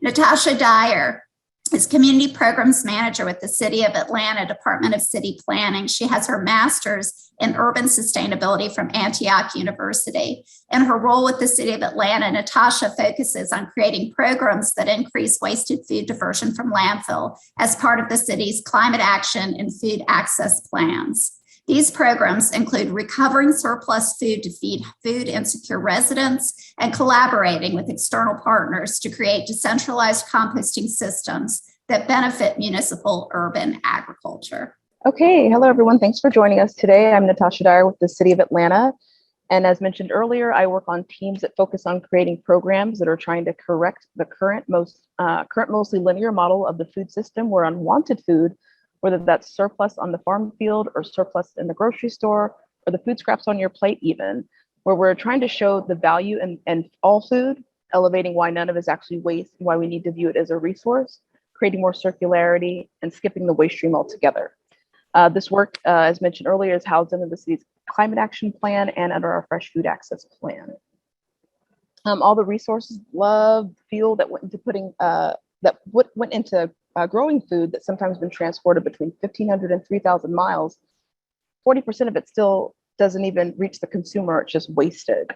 Natasha Dyer is Community Programs Manager with the City of Atlanta Department of City Planning. She has her master's in urban sustainability from Antioch University. In her role with the City of Atlanta, Natasha focuses on creating programs that increase wasted food diversion from landfill as part of the city's climate action and food access plans. These programs include recovering surplus food to feed food insecure residents and collaborating with external partners to create decentralized composting systems that benefit municipal urban agriculture. Okay, hello everyone. Thanks for joining us today. I'm Natasha Dyer with the City of Atlanta. And as mentioned earlier, I work on teams that focus on creating programs that are trying to correct the current mostly linear model of the food system where unwanted food, whether that's surplus on the farm field or surplus in the grocery store or the food scraps on your plate even, where we're trying to show the value in all food, elevating why none of it is actually waste, why we need to view it as a resource, creating more circularity, and skipping the waste stream altogether. This work, as mentioned earlier, is housed under the city's climate action plan and under our fresh food access plan. All the resources, love, fuel that went into growing food that's sometimes been transported between 1,500 and 3,000 miles, 40% of it still doesn't even reach the consumer, it's just wasted.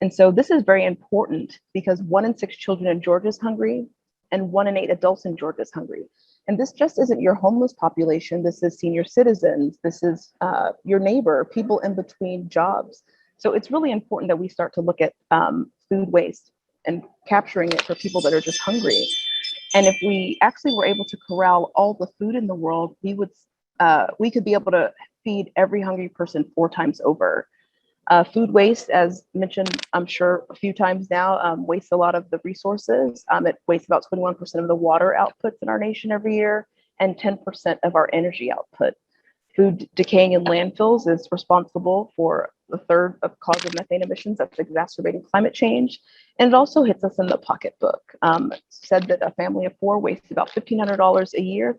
And so this is very important because 1 in 6 children in Georgia is hungry and 1 in 8 adults in Georgia is hungry. And this just isn't your homeless population, this is senior citizens, this is your neighbor, people in between jobs. So it's really important that we start to look at food waste and capturing it for people that are just hungry. And if we actually were able to corral all the food in the world, we could be able to feed every hungry person 4 times over. Food waste, as mentioned, I'm sure a few times now, wastes a lot of the resources. It wastes about 21% of the water outputs in our nation every year and 10% of our energy output. Food decaying in landfills is responsible for a third of cause of methane emissions that's exacerbating climate change. And it also hits us in the pocketbook. Said that a family of 4 wastes about $1,500 a year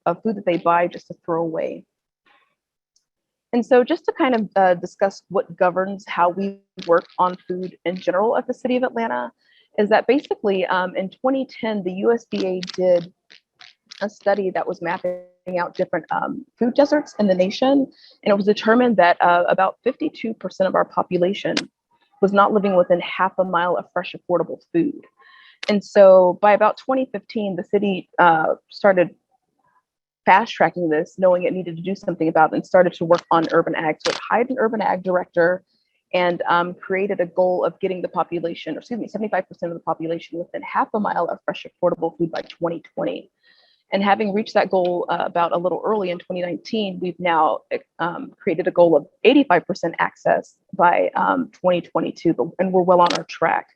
of food that they buy just to throw away. And so just to kind of discuss what governs how we work on food in general at the City of Atlanta is that basically in 2010, the USDA did a study that was mapping out different food deserts in the nation. And it was determined that about 52% of our population was not living within half a mile of fresh, affordable food. And so by about 2015, the city started fast tracking this, knowing it needed to do something about it, and started to work on urban ag. So it hired an urban ag director and created a goal of getting the population, or 75% of the population within half a mile of fresh, affordable food by 2020. And having reached that goal about a little early in 2019, we've now created a goal of 85% access by 2022, and we're well on our track,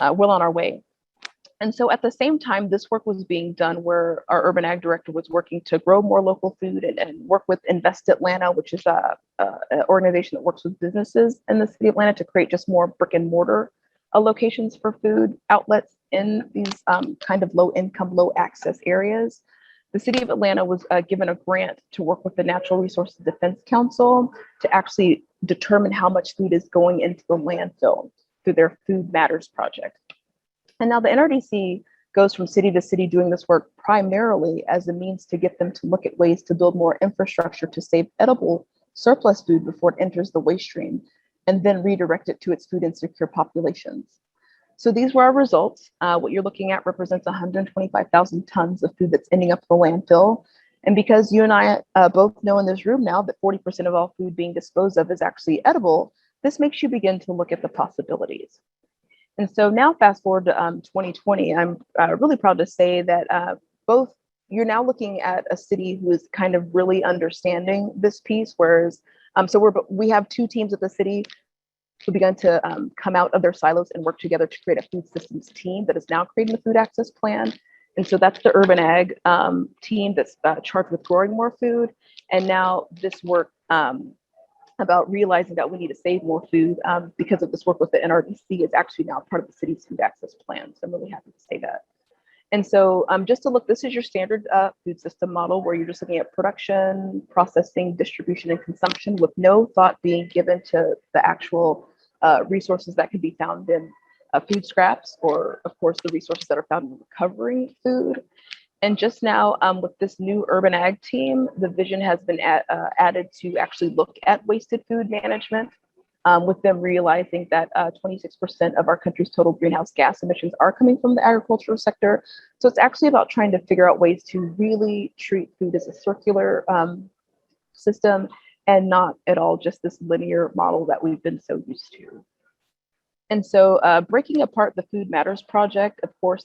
well on our way. And so at the same time, this work was being done where our urban ag director was working to grow more local food and work with Invest Atlanta, which is an organization that works with businesses in the City of Atlanta to create just more brick and mortar locations for food outlets in these kind of low income, low access areas. The City of Atlanta was given a grant to work with the Natural Resources Defense Council to actually determine how much food is going into the landfill through their Food Matters project. And now the NRDC goes from city to city doing this work primarily as a means to get them to look at ways to build more infrastructure to save edible surplus food before it enters the waste stream, and then redirect it to its food insecure populations. So these were our results. What you're looking at represents 125,000 tons of food that's ending up in the landfill. And because you and I both know in this room now that 40% of all food being disposed of is actually edible, this makes you begin to look at the possibilities. And so now fast forward to 2020, I'm really proud to say that both you're now looking at a city who is kind of really understanding this piece, whereas we have 2 teams at the city who began to come out of their silos and work together to create a food systems team that is now creating the food access plan. And so that's the urban ag team that's charged with growing more food. And now this work about realizing that we need to save more food because of this work with the NRDC is actually now part of the city's food access plan. So I'm really happy to say that. And so just to look, this is your standard food system model where you're just looking at production, processing, distribution, and consumption with no thought being given to the actual resources that could be found in food scraps, or of course the resources that are found in recovering food. And just now, with this new urban ag team, the vision has been added to actually look at wasted food management, with them realizing that 26% of our country's total greenhouse gas emissions are coming from the agricultural sector. So it's actually about trying to figure out ways to really treat food as a circular system, and not at all just this linear model that we've been so used to. And so breaking apart the Food Matters project, of course,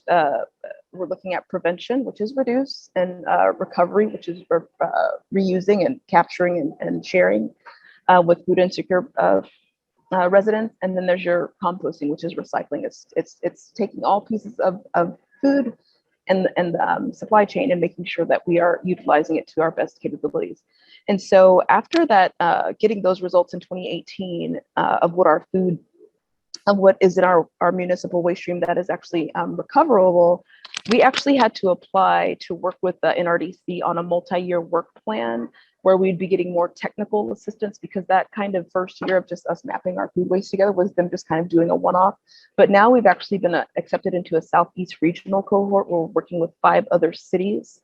we're looking at prevention, which is reduce, and recovery, which is reusing and capturing and sharing with food insecure residents. And then there's your composting, which is recycling. It's taking all pieces of food and supply chain and making sure that we are utilizing it to our best capabilities. And so after that, getting those results in 2018 of what is in our municipal waste stream that is actually recoverable, we actually had to apply to work with the NRDC on a multi-year work plan where we'd be getting more technical assistance, because that kind of first year of just us mapping our food waste together was them just kind of doing a one-off. But now we've actually been accepted into a Southeast regional cohort. We're working with 5 other cities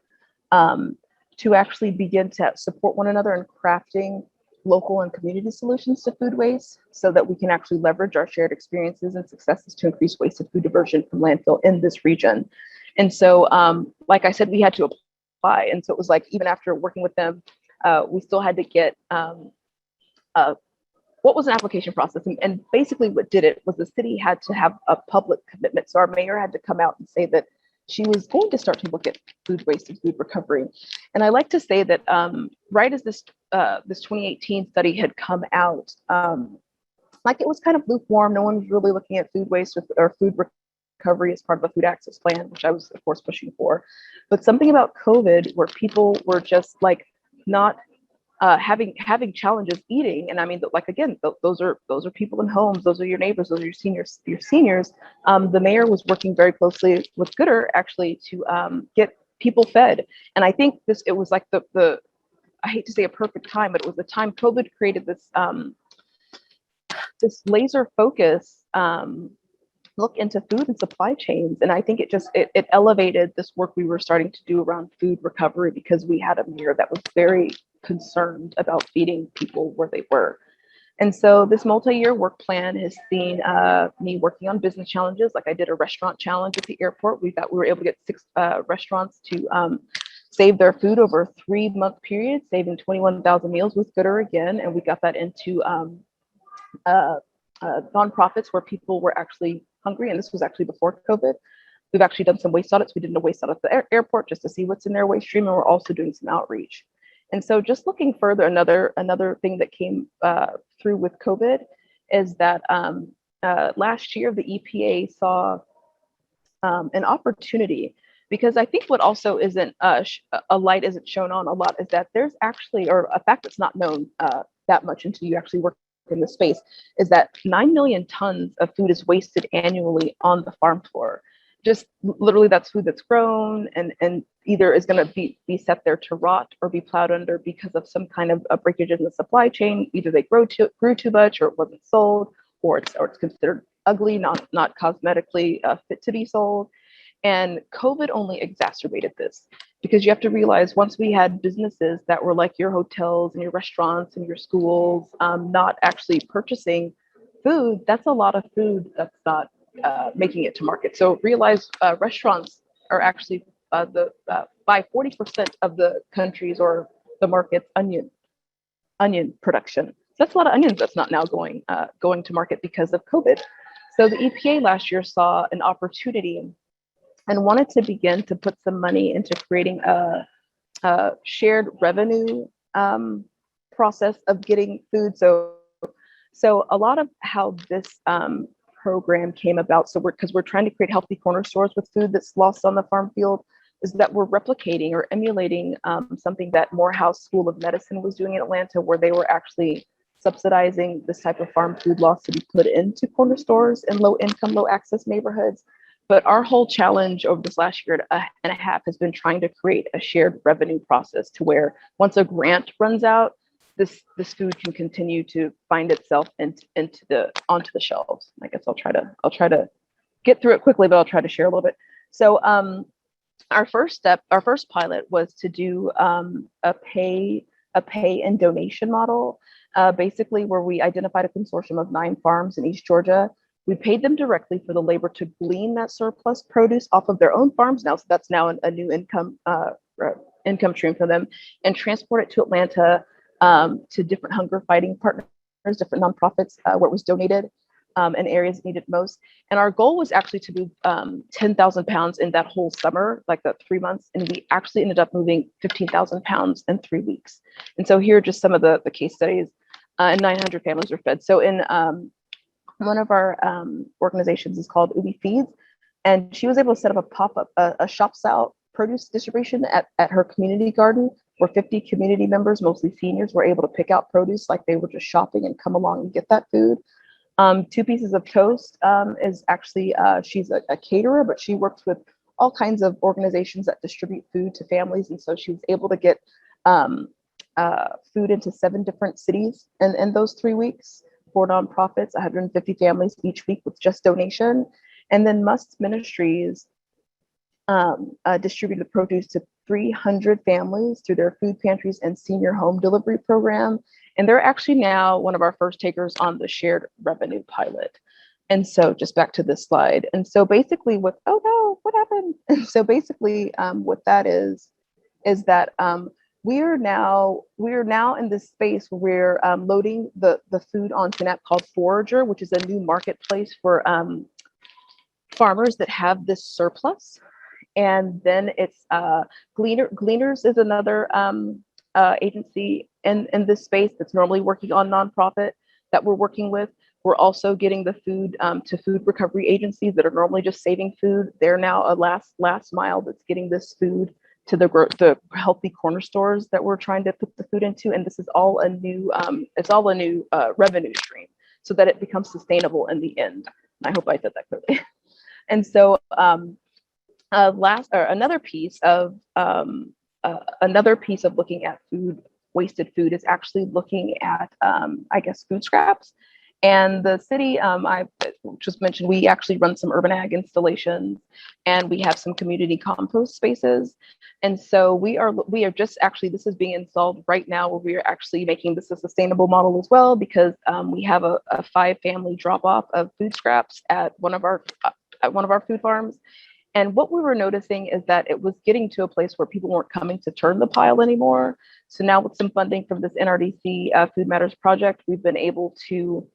to actually begin to support one another in crafting local and community solutions to food waste, so that we can actually leverage our shared experiences and successes to increase wasted food diversion from landfill in this region. And so, like I said, we had to apply. And so it was like, even after working with them, we still had to get what was an application process. And basically what did it was the city had to have a public commitment. So our mayor had to come out and say that she was going to start to look at food waste and food recovery. And I like to say that right as this 2018 study had come out, like it was kind of lukewarm. No one was really looking at food waste or food recovery as part of a food access plan, which I was of course pushing for. But something about COVID where people were just like not having challenges eating. And I mean, like, again, those are people in homes, those are your neighbors, those are your seniors. The mayor was working very closely with Gooder actually to get people fed. And I think it was like the I hate to say a perfect time, but it was the time COVID created this this laser focus look into food and supply chains. And I think it elevated this work we were starting to do around food recovery, because we had a mayor that was very concerned about feeding people where they were. And so this multi-year work plan has seen me working on business challenges. Like I did a restaurant challenge at the airport. We were able to get 6 restaurants to save their food over a 3-month period, saving 21,000 meals with Gooder again. And we got that into nonprofits where people were actually hungry. And this was actually before COVID. We've actually done some waste audits. We did a waste audit at the airport just to see what's in their waste stream. And we're also doing some outreach. And so just looking further, another thing that came through with COVID is that last year, the EPA saw an opportunity, because I think what also isn't a light isn't shown on a lot is that there's actually, or a fact that's not known that much until you actually work in the space, is that 9 million tons of food is wasted annually on the farm floor. Just literally that's food that's grown and either is going to be set there to rot or be plowed under because of some kind of a breakage in the supply chain. Either they grew too much, or it wasn't sold, or it's considered ugly, not cosmetically fit to be sold. And COVID only exacerbated this, because you have to realize, once we had businesses that were like your hotels and your restaurants and your schools not actually purchasing food, that's a lot of food that's not making it to market. So realize restaurants are actually by 40% of the countries or the market's onion production. So that's a lot of onions that's not now going to market because of COVID. So the EPA last year saw an opportunity and wanted to begin to put some money into creating a shared revenue process of getting food. So a lot of how this program came about, because we're trying to create healthy corner stores with food that's lost on the farm field, is that we're replicating or emulating something that Morehouse School of Medicine was doing in Atlanta, where they were actually subsidizing this type of farm food loss to be put into corner stores in low income, low access neighborhoods. But our whole challenge over this last year and a half has been trying to create a shared revenue process to where once a grant runs out, this food can continue to find itself onto the shelves. I guess I'll try to get through it quickly, but I'll try to share a little bit. So our first pilot was to do a pay and donation model, basically where we identified a consortium of 9 farms in East Georgia. We paid them directly for the labor to glean that surplus produce off of their own farms now. So that's now a new income stream for them, and transport it to Atlanta to different hunger fighting partners, different nonprofits where it was donated in areas that needed most. And our goal was actually to move 10,000 pounds in that whole summer, like the 3 months. And we actually ended up moving 15,000 pounds in 3 weeks. And so here are just some of the case studies, and 900 families were fed. So in one of our organizations is called Ubi Feeds, and she was able to set up a pop-up, a shop style produce distribution at her community garden, where 50 community members, mostly seniors, were able to pick out produce like they were just shopping and come along and get that food. 2 Pieces of Toast is actually, she's a caterer, but she works with all kinds of organizations that distribute food to families. And so she was able to get food into 7 different cities in those 3 weeks for nonprofits, 150 families each week with just donation. And then Must Ministries distributed produce to 300 families through their food pantries and senior home delivery program. And they're actually now one of our first takers on the shared revenue pilot. And so just back to this slide. And so basically what happened? And so basically what that is that we are now in this space where we're loading the food onto an app called Forager, which is a new marketplace for farmers that have this surplus. And then it's Gleaners is another agency in this space that's normally working on nonprofit that we're working with. We're also getting the food to food recovery agencies that are normally just saving food. They're now a last mile that's getting this food to the healthy corner stores that we're trying to put the food into. And this is all a new revenue stream so that it becomes sustainable in the end. And I hope I said that clearly. And so another piece of looking at wasted food is actually looking at food scraps. And the city, I just mentioned, we actually run some urban ag installations, and we have some community compost spaces. And so we are just actually, this is being installed right now, where we are actually making this a sustainable model as well, because we have a 5-family drop off of food scraps at one of our food farms. And what we were noticing is that it was getting to a place where people weren't coming to turn the pile anymore. So now with some funding from this NRDC Food Matters project, we've been able to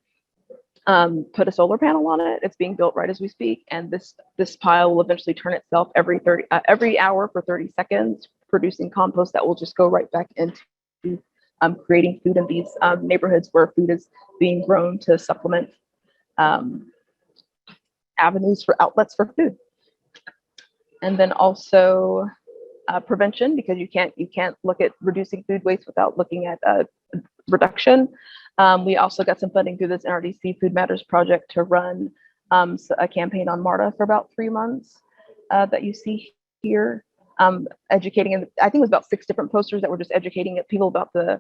put a solar panel on it. It's being built right as we speak. And this pile will eventually turn itself every hour for 30 seconds, producing compost that will just go right back into creating food in these neighborhoods where food is being grown to supplement avenues for outlets for food. And then also prevention, because you can't look at reducing food waste without looking at reduction. We also got some funding through this NRDC Food Matters project to run a campaign on MARTA for about 3 months that you see here, educating. And I think it was about 6 different posters that were just educating people about the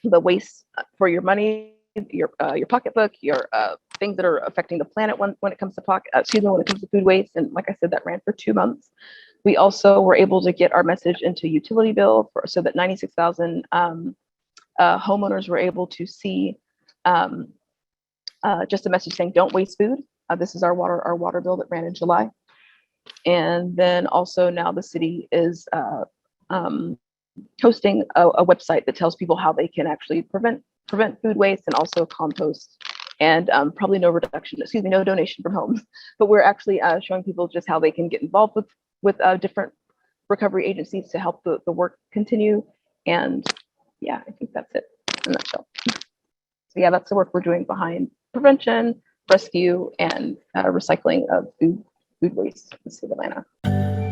waste for your money, your pocketbook, your things that are affecting the planet when it comes to when it comes to food waste. And like I said, that ran for 2 months. We also were able to get our message into utility bill so that 96,000 homeowners were able to see just a message saying, "Don't waste food." This is our water bill that ran in July. And then also now the city is hosting a website that tells people how they can actually prevent food waste and also compost, and probably no donation from homes. But we're actually showing people just how they can get involved with different recovery agencies to help the work continue. And yeah, I think that's it in a nutshell. So yeah, that's the work we're doing behind prevention, rescue, and recycling of food waste in the state of Atlanta.